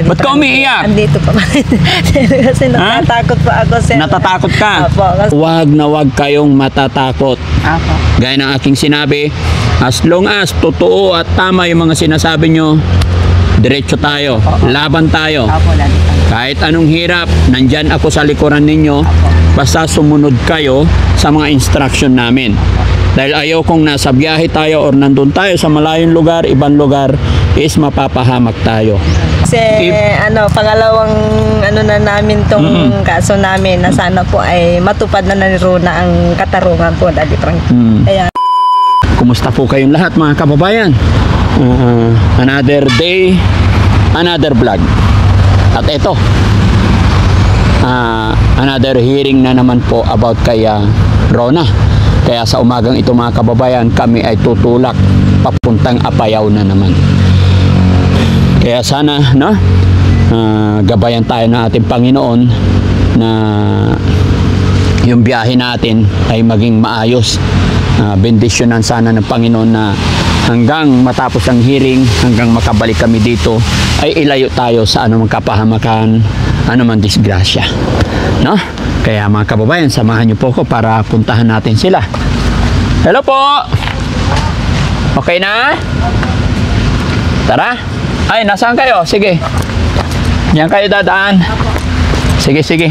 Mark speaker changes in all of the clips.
Speaker 1: Daddy
Speaker 2: Ba't ka
Speaker 1: Frankie.
Speaker 2: umiiyak?
Speaker 1: Andito pa man. Kasi natatakot pa ako, sir.
Speaker 2: Natatakot ka?
Speaker 1: Opo.
Speaker 2: Huwag na huwag kayong matatakot.
Speaker 1: Opo.
Speaker 2: Gaya ng aking sinabi, as long as totoo at tama yung mga sinasabi nyo, diretso tayo, laban tayo.
Speaker 1: Opo, Daddy Frankie.
Speaker 2: Kahit anong hirap, nandyan ako sa likuran ninyo, basta sumunod kayo sa mga instruction namin. Dahil ayaw kong nasa biyahe tayo or nandun tayo sa malayong lugar, ibang lugar, is mapapahamak tayo.
Speaker 1: Kasi pangalawang na namin tong kaso namin na sana po ay matupad na ni Rona ang katarungan po, Daddy Frankie. Kaya
Speaker 2: Kumusta po kayong lahat mga kababayan? Another day, another vlog. At ito, another hearing na naman po about kay Rona. Kaya sa umagang ito mga kababayan, kami ay tutulak papuntang Apayao na naman. Kaya sana, no, gabayan tayo ng ating Panginoon na yung biyahe natin ay maging maayos. Bendisyonan sana ng Panginoon na hanggang matapos ang hearing, hanggang makabalik kami dito, ay ilayo tayo sa anumang kapahamakan, anumang disgrasya. No? Kaya mga kababayan, samahan niyo po ko para puntahan natin sila. Hello po! Okay na? Tara! Ay, nasaan kayo? Sige. Diyan kayo dadaan. Sige, sige.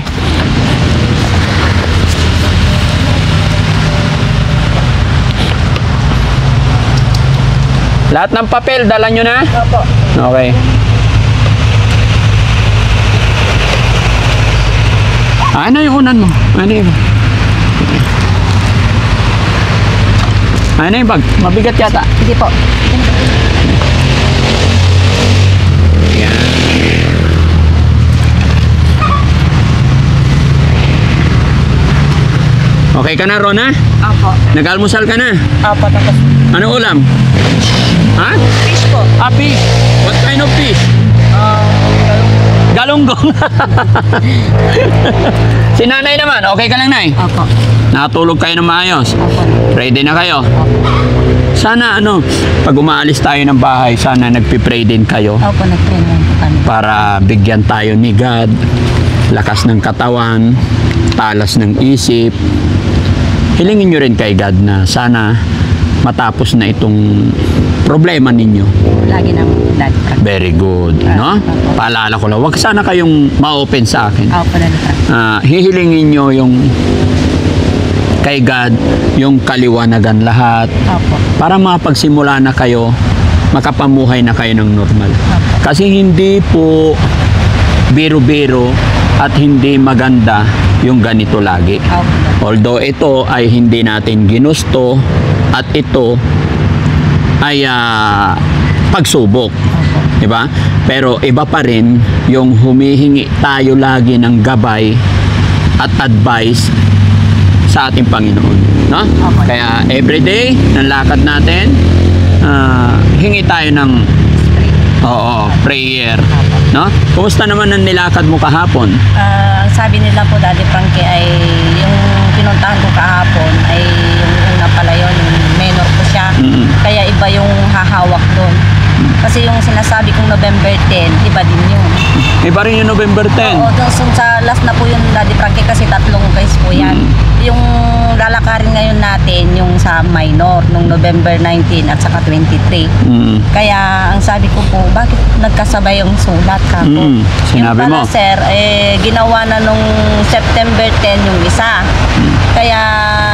Speaker 2: Lahat ng papel, dala nyo na?
Speaker 1: Opo.
Speaker 2: Okay. Ano yung unan mo? Ano yung bag? Ano yung bag? Mabigat yata.
Speaker 1: Sige po.
Speaker 2: Yan. Okay ka na, Rona?
Speaker 1: Opo.
Speaker 2: Nag-almusal ka na?
Speaker 1: Opo, tapos
Speaker 2: Ano ulam? Ha?
Speaker 1: fish po.
Speaker 2: Ah, fish. What kind of fish? Galunggong. Si nanay naman, okay ka lang, nay?
Speaker 1: Opo.
Speaker 2: Nakatulog kayo ng maayos?
Speaker 1: Opo.
Speaker 2: Ready na kayo? Sana pag umaalis tayo ng bahay, sana nagpipray din kayo
Speaker 1: Opo, nag-pray naman po kami.
Speaker 2: para bigyan tayo ni God lakas ng katawan, talas ng isip. Hilingin nyo rin kay God na sana matapos na itong problema ninyo.
Speaker 1: Lagi naman, Daddy Frankie.
Speaker 2: Very good, no? Paalala ko lang, wag sana kayong ma-open sa akin.
Speaker 1: Opo, Daddy Frankie.
Speaker 2: Hihilingin nyo yung kay God, yung kaliwanagan lahat,
Speaker 1: Opo.
Speaker 2: para makapagsimula na kayo, makapamuhay na kayo ng normal. Kasi hindi po biro-biro at hindi maganda yung ganito lagi.
Speaker 1: Opo.
Speaker 2: Although ito ay hindi natin ginusto at ito ay pagsubok. Diba? Pero iba pa rin yung humihingi tayo lagi ng gabay at advice sa ating Panginoon. No? Kaya everyday, ng lakad natin, hingi tayo ng prayer. No? Kumusta naman ang nilakad mo kahapon?
Speaker 1: Ang sabi nila po, Daddy Frankie, ay yung pinuntahan ko kahapon ay yung una pala yun, yung menor ko siya. Kaya iba yung hahawak doon. Kasi yung sinasabi kong November 10, iba din yun.
Speaker 2: Iba rin yung November 10.
Speaker 1: Oo, doon sa last na po yung Daddy Frankie kasi tatlong guys po yan. Yung lalakarin ngayon natin, yung sa minor, nung November 19 at saka 23. Kaya ang sabi ko po, bakit nagkasabay yung sulat ka po?
Speaker 2: Sinabi
Speaker 1: yung pala,
Speaker 2: mo?
Speaker 1: sir, ginawa na nung September 10 yung isa. Kaya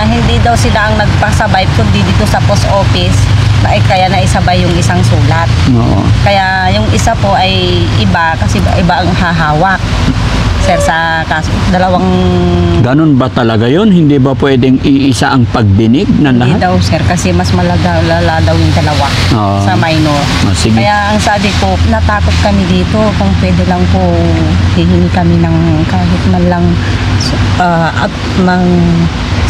Speaker 1: hindi daw sila ang nagpasabay kundi dito sa post office. Kaya naisabay yung isang sulat.
Speaker 2: Oo.
Speaker 1: Kaya yung isa po ay iba kasi iba ang hahawak. Sir, sa kaso, dalawang...
Speaker 2: Ganun ba talaga yun? Hindi ba pwedeng iisa ang pagdinig ng
Speaker 1: Hindi
Speaker 2: lahat?
Speaker 1: daw, sir, kasi mas lala daw yung dalawa sa minor.
Speaker 2: Sige.
Speaker 1: Kaya ang sabi ko, natakot kami dito kung pwede lang po hihingi kami ng kahit man lang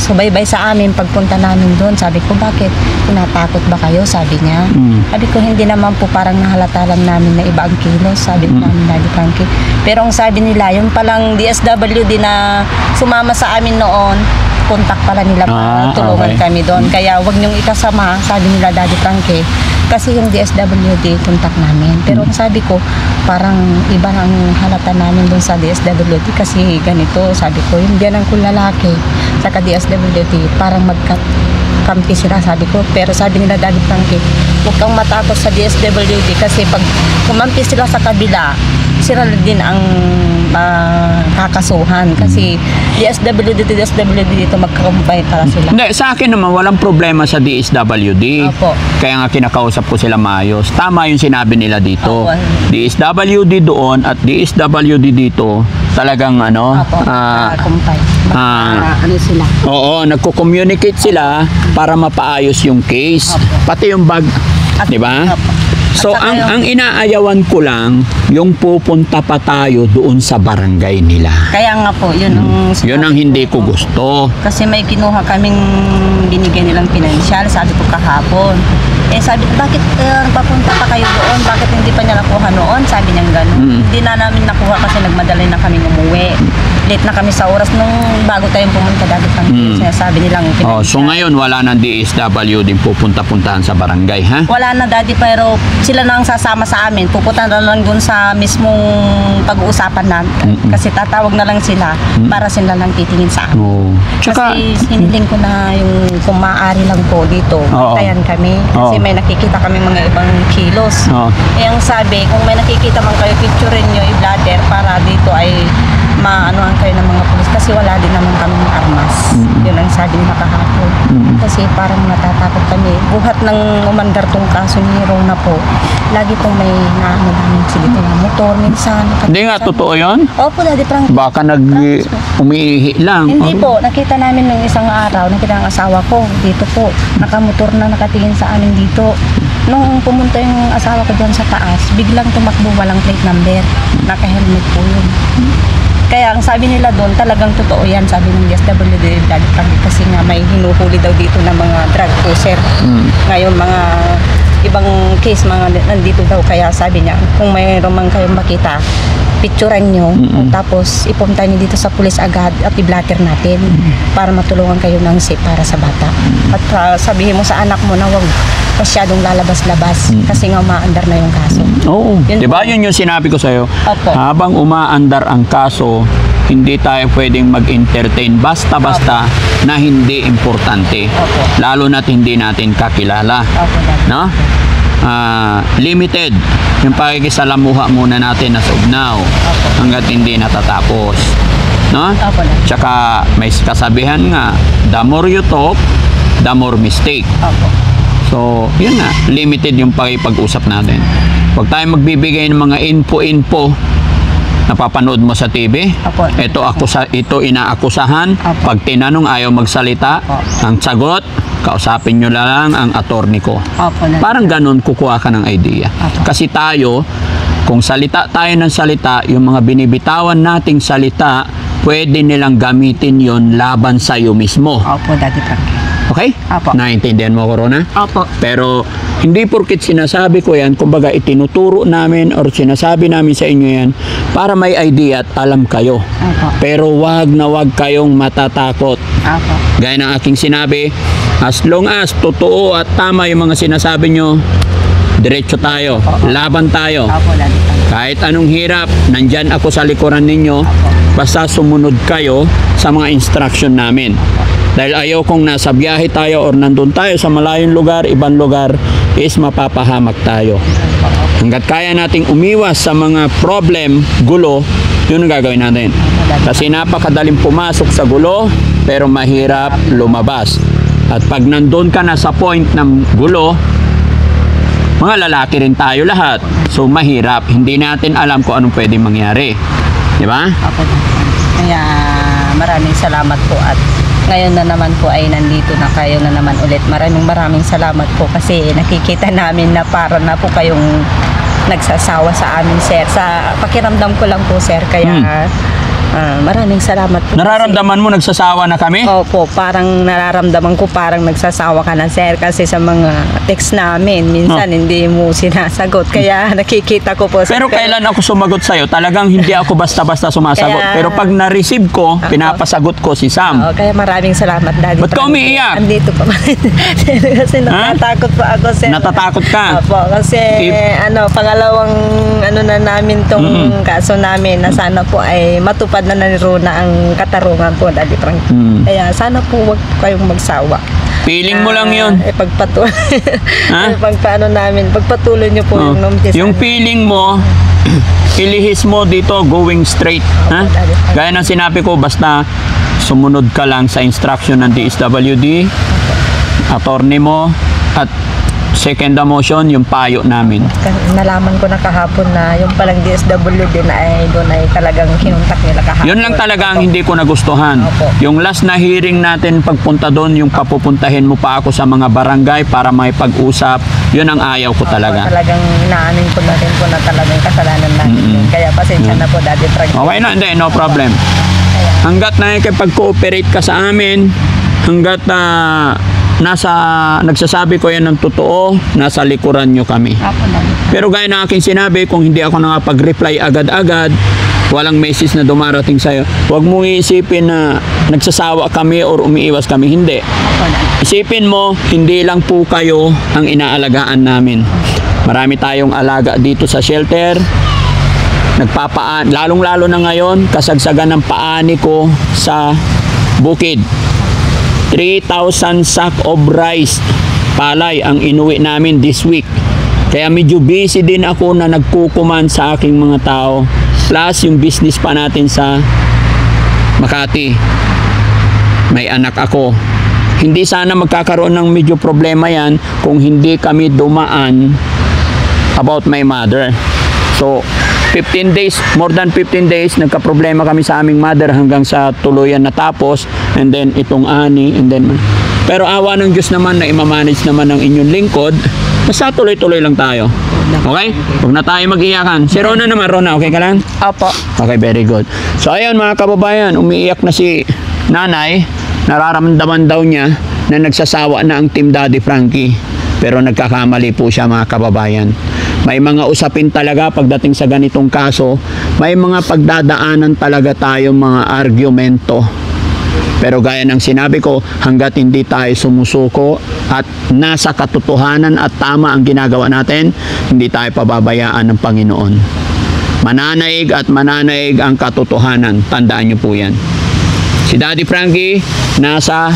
Speaker 1: subaybay sa amin pagpunta namin doon. Sabi ko, bakit? Tinatakot ba kayo? Sabi niya. Sabi ko, hindi naman po, parang nahalata lang namin na iba ang kilos. Sabi ko namin, Daddy Frankie. Pero ang sabi nila, yung palang DSWD na sumama sa amin noon, contact pala nila para tulungan kami doon. Kaya wag niyong ikasama, sabi nila, Daddy Frankie, Kasi yung DSWD contact namin. Pero ang sabi ko, parang iba ang halata namin doon sa DSWD kasi ganito, sabi ko, yung biyanan kong lalaki saka DSWD, parang magkampi sila, sabi ko. Pero sabi nila, Daddy Frankie, huwag kang matakot sa DSWD kasi pag kumampi sila sa kabila, sila din ang kakasuhan kasi DSWD dito magkakumpay para sila.
Speaker 2: Hindi, sa akin naman walang problema sa DSWD.
Speaker 1: Opo.
Speaker 2: Kaya nga kinakausap ko sila maayos. Tama yung sinabi nila dito.
Speaker 1: Opo.
Speaker 2: DSWD doon at DSWD dito, talagang ano,
Speaker 1: Opo, kumpay. Ano sila?
Speaker 2: oo, nagko-communicate sila para mapaayos yung case.
Speaker 1: Opo.
Speaker 2: Pati yung bag, di ba?
Speaker 1: Opo.
Speaker 2: So,
Speaker 1: At saka
Speaker 2: ang inaayawan ko lang, yung pupunta pa tayo doon sa barangay nila.
Speaker 1: Kaya nga po, yun ang...
Speaker 2: Yun ang hindi ko gusto.
Speaker 1: Kasi may kinuha kaming binigyan nilang pinansyal, sabi ko kahapon. Eh sabi ko, bakit papunta pa kayo doon? Bakit hindi pa niya nakuha noon? Sabi niya gano'n. Hindi na namin nakuha kasi nagmadali na kami umuwi. Late na kami sa oras nung bago tayong pumunta dati pang sinasabi nilang
Speaker 2: Oh,
Speaker 1: pinansyal.
Speaker 2: so ngayon wala nang DSW din pupunta-puntahan sa barangay, ha?
Speaker 1: Wala na daddy, pero sila na ang sasama sa amin. Pupunta na lang doon sa mismong pag-uusapan natin. Kasi tatawag na lang sila para sila lang titingin sa amin.
Speaker 2: Oh. Tsaka,
Speaker 1: Kasi hiniling ko na yung kung maaari lang po dito,
Speaker 2: Oo.
Speaker 1: tayan kami. Kasi
Speaker 2: Oo.
Speaker 1: may nakikita kami mga ibang kilos.
Speaker 2: Oo.
Speaker 1: Eh ang sabi, kung may nakikita man kayo, picturein nyo, i-blatter para dito ay maanohan kayo ng mga pulis. Kasi wala din naman kami armas. Yun ang sabi nila kahapon. Kasi parang natatakot kami. Buhat ng umandar tong kaso ni Rona po, lagi pong may naano namin sige na motor minsan.
Speaker 2: hindi nga totoo yun?
Speaker 1: Opo, Daddy Frank.
Speaker 2: Baka umiihi lang.
Speaker 1: Hindi po, nakita namin nung isang araw, nakita ang asawa ko dito po, nakamotor na nakatingin sa amin dito. Nung pumunta yung asawa ko dyan sa taas, biglang tumakbo, walang plate number, naka-helmet po yun. Kaya ang sabi nila doon, talagang totoo yan, sabi ng DSWD, Daddy Frank, kasi nga may hinuhuli daw dito ng mga drug user. Ngayon mga ibang case, mga nandito daw, kaya sabi niya, kung mayroon man kayong makita, picturean nyo, tapos ipunta nyo dito sa pulis agad at i-blatter natin para matulungan kayo ng safe para sa bata. At sabihin mo sa anak mo na huwag masyadong lalabas-labas kasi nga umaandar na yung kaso.
Speaker 2: Oo.
Speaker 1: Yun
Speaker 2: Diba
Speaker 1: po.
Speaker 2: yun yung sinabi ko sa'yo?
Speaker 1: Opo.
Speaker 2: Habang umaandar ang kaso, hindi tayo pwedeng mag-entertain basta-basta na hindi importante.
Speaker 1: Opo.
Speaker 2: Lalo na't hindi natin kakilala.
Speaker 1: Opo, Daddy.
Speaker 2: No? Limited yung pakikisalamuha muna natin as of now hanggat hindi natatapos, no?
Speaker 1: Opo, Daddy.
Speaker 2: Tsaka may kasabihan nga, the more you talk, the more mistake.
Speaker 1: Opo.
Speaker 2: So yun nga, limited yung pakipag-usap natin. Huwag tayo magbibigay ng mga info napapanood mo sa TV.
Speaker 1: Opo.
Speaker 2: Ito inaakusahan.
Speaker 1: Opo.
Speaker 2: Pag tinanong ayaw magsalita,
Speaker 1: Opo.
Speaker 2: ang sagot, kausapin nyo lang ang attorney ko.
Speaker 1: Opo, Daddy.
Speaker 2: Parang ganun, kukuha ka ng idea.
Speaker 1: Opo.
Speaker 2: Kasi tayo, kung salita tayo ng salita, yung mga binibitawan nating salita, pwede nilang gamitin yon laban sa iyo mismo.
Speaker 1: Opo, Daddy Frank.
Speaker 2: Okay?
Speaker 1: Opo.
Speaker 2: Naintindihan mo, Corona?
Speaker 1: Opo.
Speaker 2: Pero hindi porket sinasabi ko yan, kumbaga itinuturo namin or sinasabi namin sa inyo yan para may idea at alam kayo.
Speaker 1: Opo.
Speaker 2: Pero wag na wag kayong matatakot.
Speaker 1: Opo.
Speaker 2: Gaya ng aking sinabi, as long as totoo at tama yung mga sinasabi nyo, diretso tayo, laban tayo.
Speaker 1: Opo, Daddy Frank.
Speaker 2: Kahit anong hirap, nandyan ako sa likuran ninyo, basta sumunod kayo sa mga instruction namin. Dahil ayaw kong nasa biyahe tayo or nandun tayo sa malayong lugar, ibang lugar, is mapapahamak tayo. Hanggat kaya nating umiwas sa mga problem, gulo, yun ang gagawin natin. Kasi napakadaling pumasok sa gulo, pero mahirap lumabas. At pag nandun ka na sa point ng gulo, mga lalaki rin tayo lahat. So mahirap, hindi natin alam kung anong pwedeng mangyari. Di ba?
Speaker 1: Opo, Daddy Frank. Kaya maraming salamat po at ngayon na naman po ay nandito na kayo na naman ulit. Maraming salamat po kasi nakikita namin na para na po kayong nagsasawa sa amin, sir. Sa pakiramdam ko lang po, sir. Kaya Maraming salamat po.
Speaker 2: Nararamdaman mo nagsasawa na kami?
Speaker 1: Opo, parang nararamdaman ko parang nagsasawa ka na, sir, kasi sa mga text namin minsan hindi mo sinasagot, kaya nakikita ko po.
Speaker 2: Pero kailan ako sumagot sa'yo, talagang hindi ako basta-basta sumasagot.
Speaker 1: Kaya-
Speaker 2: Pero pag na-receive ko, pinapasagot ko si Sam.
Speaker 1: Kaya maraming salamat, Daddy.
Speaker 2: Ba't ka umiiyak?
Speaker 1: Andito pa. Kasi natatakot pa ako, sir.
Speaker 2: Natatakot ka?
Speaker 1: Opo, kasi pangalawang na namin tong kaso namin, na sana po ay matupad na ni Rona ang katarungan po, Daddy Frank. Kaya sana po wag kayong magsawa.
Speaker 2: Feeling mo lang yun.
Speaker 1: Pagpatuloy.
Speaker 2: Ha?
Speaker 1: Pagpatuloy niyo po yung notice.
Speaker 2: Yung feeling mo, ilihis mo dito, going straight. Ha? Gaya ng sinabi ko, basta sumunod ka lang sa instruction ng DSWD, attorney mo, at second motion, yung payo namin.
Speaker 1: Nalaman ko na kahapon na yung palang DSWD na ay doon ay talagang kinuntak nila kahapon.
Speaker 2: Yun lang talaga ang hindi ko nagustuhan.
Speaker 1: Opo.
Speaker 2: Yung last na hearing natin pagpunta doon, yung papupuntahin mo pa ako sa mga barangay para may pag-usap, yun ang ayaw ko talaga.
Speaker 1: Talagang inaanin ko na rin po na talagang kasalanan natin yun. Kaya pasensya na po, Daddy Frank.
Speaker 2: Okay na, hindi, no problem. Hanggat nakikipag-cooperate ka sa amin, hanggat nagsasabi ko yan ng totoo, nasa likuran nyo kami.
Speaker 1: Apo, Daddy.
Speaker 2: Pero gaya na aking sinabi, kung hindi ako nakapag-reply agad-agad, walang message na dumarating sa'yo, huwag mong iisipin na nagsasawa kami or umiiwas kami. Hindi.
Speaker 1: Apo, Daddy.
Speaker 2: Isipin mo, hindi lang po kayo ang inaalagaan namin. Marami tayong alaga dito sa shelter. Lalong-lalo na ngayon, kasagsagan ng paani ko sa bukid. 3,000 sack of rice, palay, ang inuwi namin this week. Kaya medyo busy din ako na nagkukuman sa aking mga tao. Plus, yung business pa natin sa Makati. May anak ako. Hindi sana magkakaroon ng medyo problema yan kung hindi kami dumaan about my mother. So, 15 days, more than 15 days, nagka-problema kami sa aming mother hanggang sa tuluyan natapos, and then itong ani, and then... Pero awa ng Diyos naman na imamanage naman ng inyong lingkod, basta tuloy-tuloy lang tayo. Okay? Huwag na tayo mag-iyakan. Si Rona naman, Rona, okay ka lang?
Speaker 1: Opo.
Speaker 2: Okay, very good. So, ayun mga kababayan, umiiyak na si nanay, nararamdaman daw niya na nagsasawa na ang Team Daddy Frankie. Pero nagkakamali po siya mga kababayan. May mga usapin talaga pagdating sa ganitong kaso. May mga pagdadaanan talaga tayong mga argumento. Pero gaya ng sinabi ko, hanggat hindi tayo sumusuko at nasa katotohanan at tama ang ginagawa natin, hindi tayo pababayaan ng Panginoon. Mananaig at mananaig ang katotohanan. Tandaan niyo po yan. Si Daddy Frankie, nasa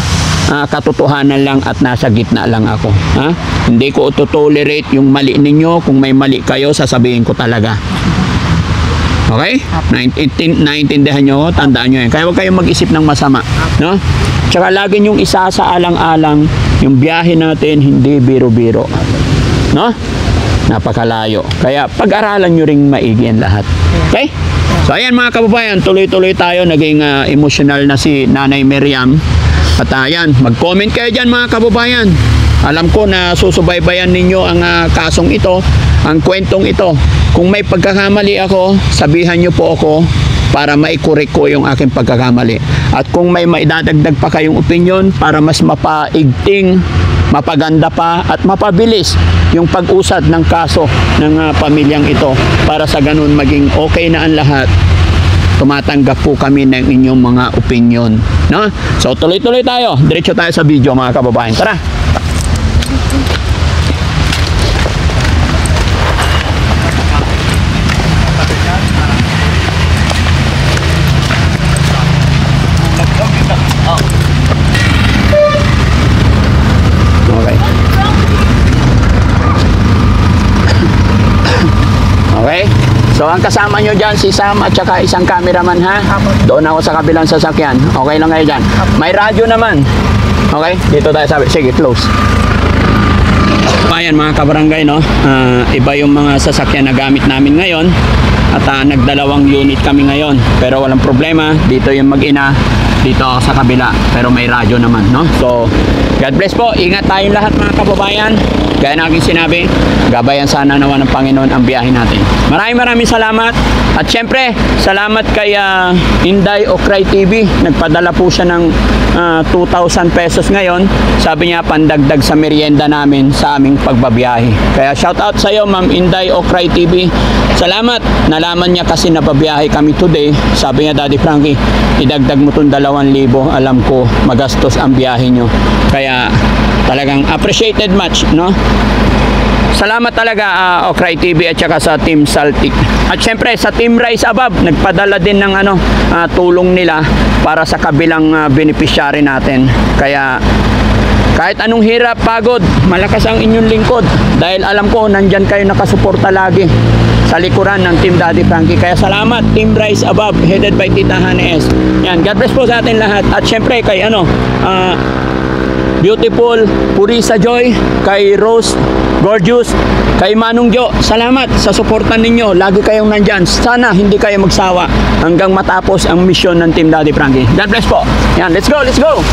Speaker 2: katotohanan lang at nasa gitna lang ako. Ha? Hindi ko tolerate yung mali ninyo. Kung may mali kayo, sasabihin ko talaga. Okay? Naintindihan nyo, tandaan nyo yan. Kaya huwag kayong mag-isip ng masama. No? Tsaka lagi nyong isa sa alang-alang, yung biyahe natin, hindi biro-biro. No? Napakalayo. Kaya pag-aralan nyo ring maigi ang lahat. Okay? So ayan mga kababayan, tuloy-tuloy tayo. Naging emotional na si Nanay Miriam. At ayan, mag-comment kayo dyan mga kababayan. Alam ko na susubaybayan ninyo ang kasong ito, ang kwentong ito. Kung may pagkakamali ako, sabihan nyo po ako para maikorek ko yung aking pagkakamali. At kung may maidadagdag pa kayong opinion para mas mapaigting, mapaganda pa at mapabilis yung pag-usad ng kaso ng pamilyang ito, para sa ganun maging okay na ang lahat, tumatanggap po kami ng inyong mga opinion. No? So tuloy-tuloy tayo. Diretso tayo sa video mga kababayan. Tara! Okay. Okay? So ang kasama nyo dyan, si Sam at saka isang cameraman ha. Doon ako sa kabilang sasakyan. Okay lang kayo dyan. May radyo naman. Okay? Dito tayo sabi. Sige, close. Ayan mga kabarangay, no? Iba yung mga sasakyan na gamit namin ngayon. At nagdalawang unit kami ngayon. Pero walang problema. Dito yung mag-ina. Dito ako sa kabila. Pero may radyo naman, no? So, God bless po. Ingat tayong lahat mga kababayan. Gaya na aking sinabi, gabayan sana naman ng Panginoon ang biyahe natin. Maraming salamat. At syempre, salamat kay Inday Okray TV. Nagpadala po siya ng 2,000 pesos ngayon. Sabi niya, pandagdag sa merienda namin sa aming pagbabiyahe. Kaya shout out sa iyo, Ma'am Inday Okray TV. Salamat. Nalaman niya kasi nababiyahe kami today. Sabi niya, Daddy Frankie, idagdag mo itong 2,000. Alam ko, magastos ang biyahe nyo. Kaya talagang appreciated much, no? Salamat talaga Okray TV at saka sa Team Saltik. At syempre sa Team Rise Above, nagpadala din ng tulong nila para sa kabilang beneficiary natin. Kaya kahit anong hirap, pagod, malakas ang inyong lingkod. Dahil alam ko, nandyan kayo nakasuporta lagi sa likuran ng Team Daddy Frankie. Kaya salamat Team Rise Above, headed by Tita Hannah S. Yan, God bless po sa atin lahat. At syempre kay Beautiful Purisa Joy, kay Rose Gorgeous, kay Manong Jo, salamat sa suportan ninyo. Lagi kayong nandyan. Sana hindi kayo magsawa hanggang matapos ang misyon ng Team Daddy Frankie. God bless po. Yan, let's go, let's go.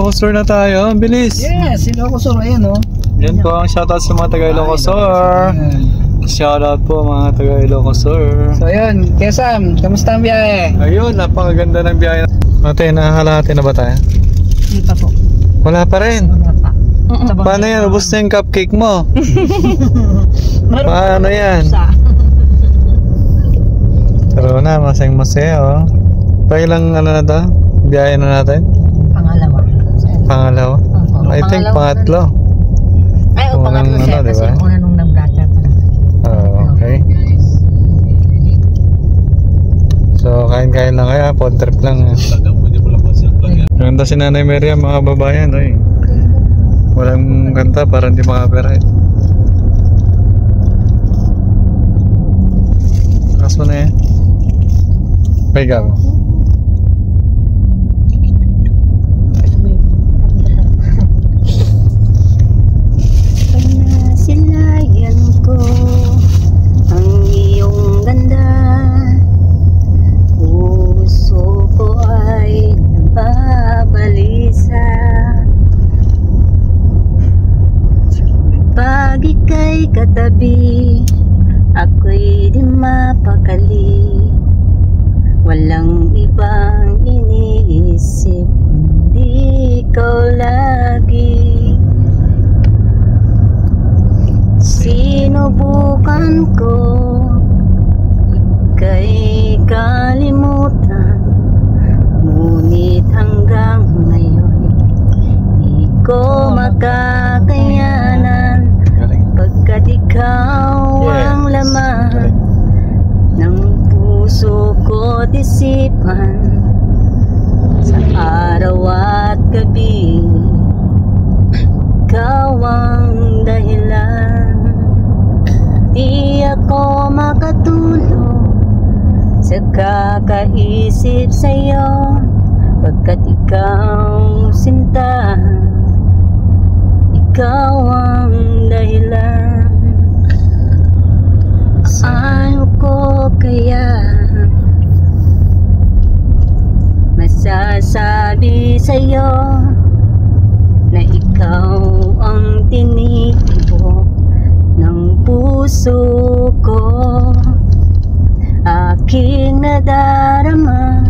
Speaker 3: Ilocos na tayo, ang bilis.
Speaker 4: Yes, Ilocos, ayan o.
Speaker 3: Yan po ang shoutout sa mga taga Ilocos. Shoutout po mga taga Ilocos.
Speaker 4: So yun, Kesam, kamusta ang biyahe?
Speaker 3: Ayun, napakaganda ng biyahe. Ate, nakahalati na ba tayo?
Speaker 1: Hindi pa po.
Speaker 3: Wala pa rin.
Speaker 1: Wala pa.
Speaker 3: Paano yan? Ubus na yung cupcake mo. Paano yan? Pero na, masaya oh. Pailang na to? Biyahe na natin? Pangalawa? I think pangatlo.
Speaker 1: Ay, pangatlo siya. Kasi una nung nag-brother pa lang.
Speaker 3: Okay. So, kain-kain lang kaya. Pod trip lang. Ganda si Nanay Miriam, mga babayan. Oy. Walang kanta para hindi makapiright. Kaso na eh. Paigaw.
Speaker 1: Katabi, ako'y di mapakali. Walang ibang iniisip, hindi ikaw lagi. Sinubukan ko, ika'y kalimutan. Ngunit hanggang ngayon, di ko makakayanan. Pagkat ikaw ang laman ng puso ko't isipan, sa araw at gabi, ikaw ang dahilan. Di ako makatulog sa kakaisip sa'yo, pagkat ikaw sinta, ikaw ang dahilan. Ano ko kaya masasabi sa'yo na ikaw ang tinitibok ng puso ko? Aking nadarama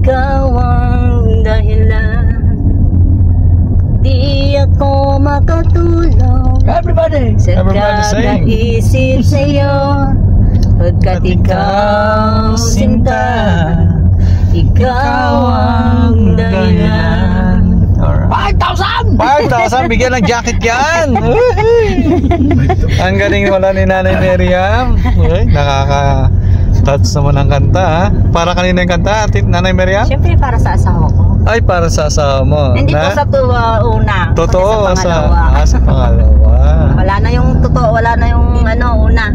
Speaker 1: ikaw ang dahilan. Di ako makatulog
Speaker 4: Everybody!
Speaker 1: sa
Speaker 3: Everybody sing.
Speaker 1: kakaisip sa'yo. Pagkat ikaw sinta, ikaw ang dahilan.
Speaker 3: 5,000! Bigyan ng jacket yan! Ang galing wala ni Nanay Miriam. Nakaka-touch naman ang kanta ha. Para kanina yung kanta, Nanay Miriam?
Speaker 1: Siyempre para sa asawa ko.
Speaker 3: Ay, para sa asawa mo.
Speaker 1: Hindi po sa una.
Speaker 3: Totoo,
Speaker 1: kundi sa pangalawa.
Speaker 3: sa pangalawa.
Speaker 1: Wala na yung totoo, wala na yung una.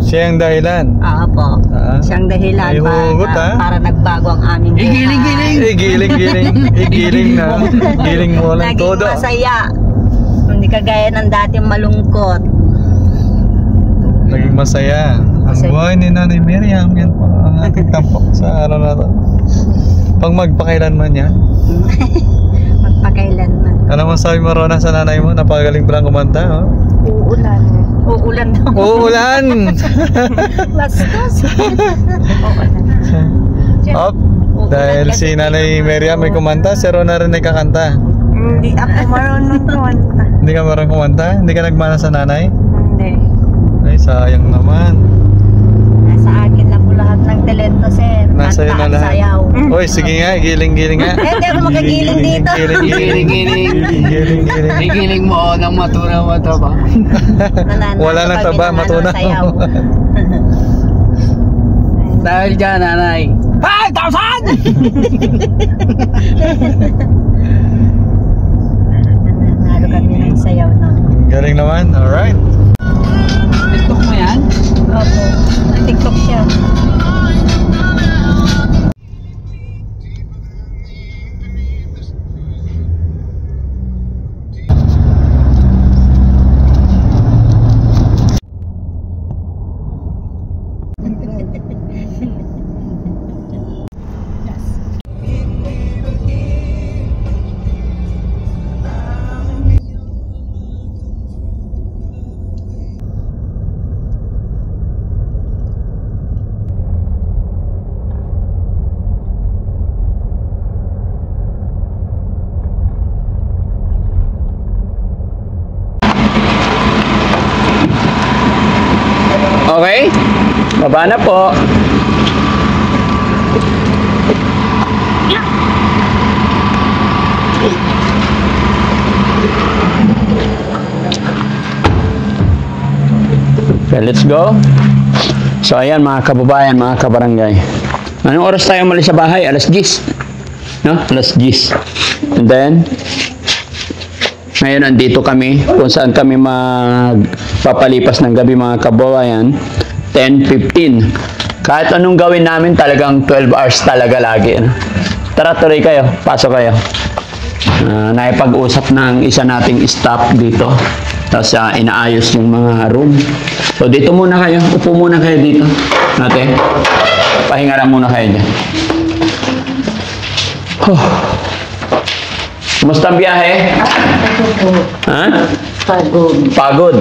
Speaker 3: Siya ang dahilan.
Speaker 1: Oo po.
Speaker 3: Ah.
Speaker 1: Siyang dahilan
Speaker 3: Ay, hugot,
Speaker 1: para nagbago ang aming buhay.
Speaker 3: Giling na. Giling mo lang
Speaker 1: Naging
Speaker 3: todo.
Speaker 1: masaya. Hindi kagaya ng dating malungkot.
Speaker 3: Naging masaya. Ang
Speaker 1: Masaya.
Speaker 3: buhay ni Nanay Miriam, yan po ang ating tampok sa araw na to. Pag magpakailanman yan.
Speaker 1: Magpakailanman.
Speaker 3: Ano mo sabi mo, Rona, sa nanay mo? Napakagaling ba lang kumanta? Oh?
Speaker 1: Uulan. Uulan daw.
Speaker 3: Uulan!
Speaker 1: Bastos.
Speaker 3: Op, dahil si Nanay Miriam may kumanta, si Rona rin ay kakanta.
Speaker 1: Hindi ako marunong kumanta.
Speaker 3: Hindi ka marunong kumanta? Hindi ka nagmana sa nanay?
Speaker 1: Hindi.
Speaker 3: Ay, sayang naman.
Speaker 1: Nasa akin na po lahat ng talento, sir.
Speaker 3: Nasa iyo na
Speaker 1: Kanta at
Speaker 3: lahat.
Speaker 1: sayaw.
Speaker 3: Uy, sige nga, giling-giling nga.
Speaker 1: Eh, hindi ako makagiling dito.
Speaker 3: Giling-giling.
Speaker 4: Gigiling mo ng matuna mo ito ba?
Speaker 1: Nanalo
Speaker 3: Wala nang
Speaker 1: kami
Speaker 3: taba,
Speaker 1: ng
Speaker 3: matuna.
Speaker 1: sayaw.
Speaker 4: Dahil dyan, nanay. 5,000!
Speaker 1: Nanalo kami ng sayaw na.
Speaker 3: Galing naman, alright.
Speaker 4: TikTok mo yan?
Speaker 1: Opo. TikTok siya.
Speaker 2: Okay? Baba na po. Okay, let's go. So ayan mga kababayan, mga kabarangay. Anong oras tayo umalis sa bahay? Alas 10. No? Alas 10. And then, ngayon andito kami kung saan kami magpapalipas ng gabi mga kababayan. 10:15. Kahit anong gawin namin talagang 12 hours talaga lagi. No? Tara, tuloy kayo. Pasok kayo. Naipag-usap ng isa nating staff dito. Tapos inaayos yung mga room. So dito muna kayo. Upo muna kayo dito. Ate, pahinga lang muna kayo dyan. Kumusta ang biyahe? Ha?
Speaker 1: Pagod.
Speaker 2: Pagod.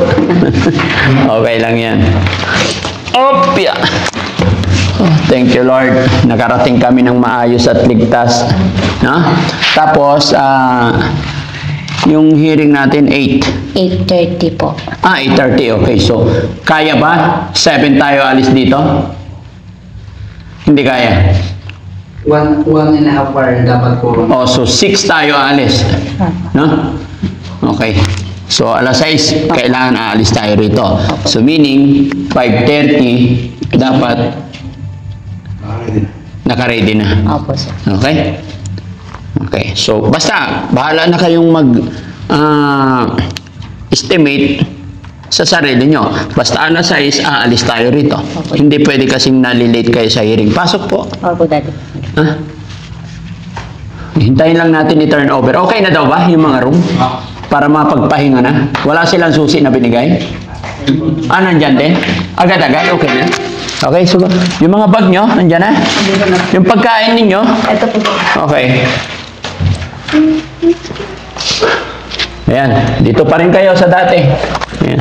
Speaker 2: Okay lang yan. Opya! Oh, thank you Lord. Nakarating kami ng maayos at ligtas. No? Tapos, yung hearing natin 8.
Speaker 1: 8:30 po.
Speaker 2: 8:30. Okay, so kaya ba? 7 tayo alis dito? Hindi kaya.
Speaker 4: 1.5 hour dapat po.
Speaker 2: Oh, so 6 tayo alis. No? Okay. So, alas 6, kailangan aalis tayo rito. So, meaning, 5:30, dapat naka-ready na.
Speaker 1: Opo, sir.
Speaker 2: Okay? Okay. So, basta, bahala na kayong estimate sa sarili nyo. Basta alas 6, aalis tayo rito. Hindi pwede kasing nalilate kayo sa hearing. Pasok po.
Speaker 1: Opo, Daddy.
Speaker 2: Ha? Hintayin lang natin i-turn over. Okay na daw ba yung mga room? Para mapagpahinga na? Wala silang susi na binigay? Nandyan din? Agad-agad? Okay na? Okay, so yung mga bag nyo, nandyan na? Yung pagkain ninyo?
Speaker 1: Ito po.
Speaker 2: Okay. Ayan, dito pa rin kayo sa dati. Ayan.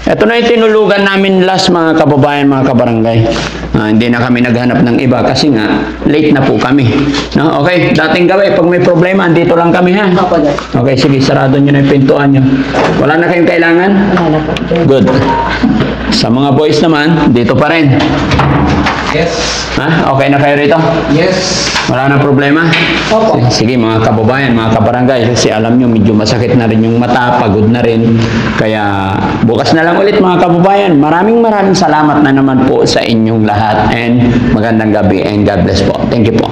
Speaker 2: Ito na yung tinulugan namin last mga kababayan, mga kabarangay. Hindi na kami naghanap ng iba kasi nga late na po kami. No? Okay, dating gabi, pag may problema, andito lang kami ha. Okay, sige, sarado nyo na yung pintuan nyo. Wala na kayong kailangan?
Speaker 1: Wala na po.
Speaker 2: Good. Sa mga boys naman, dito pa rin.
Speaker 4: Yes.
Speaker 2: Ha? Okay na kayo rito?
Speaker 4: Yes.
Speaker 2: Wala na problema?
Speaker 1: Opo.
Speaker 2: Sige mga kababayan, mga kabarangay, kasi alam nyo medyo masakit na rin yung mata, pagod na rin. Kaya bukas na lang ulit mga kababayan. Maraming salamat na naman po sa inyong lahat and magandang gabi and God bless po. Thank you po.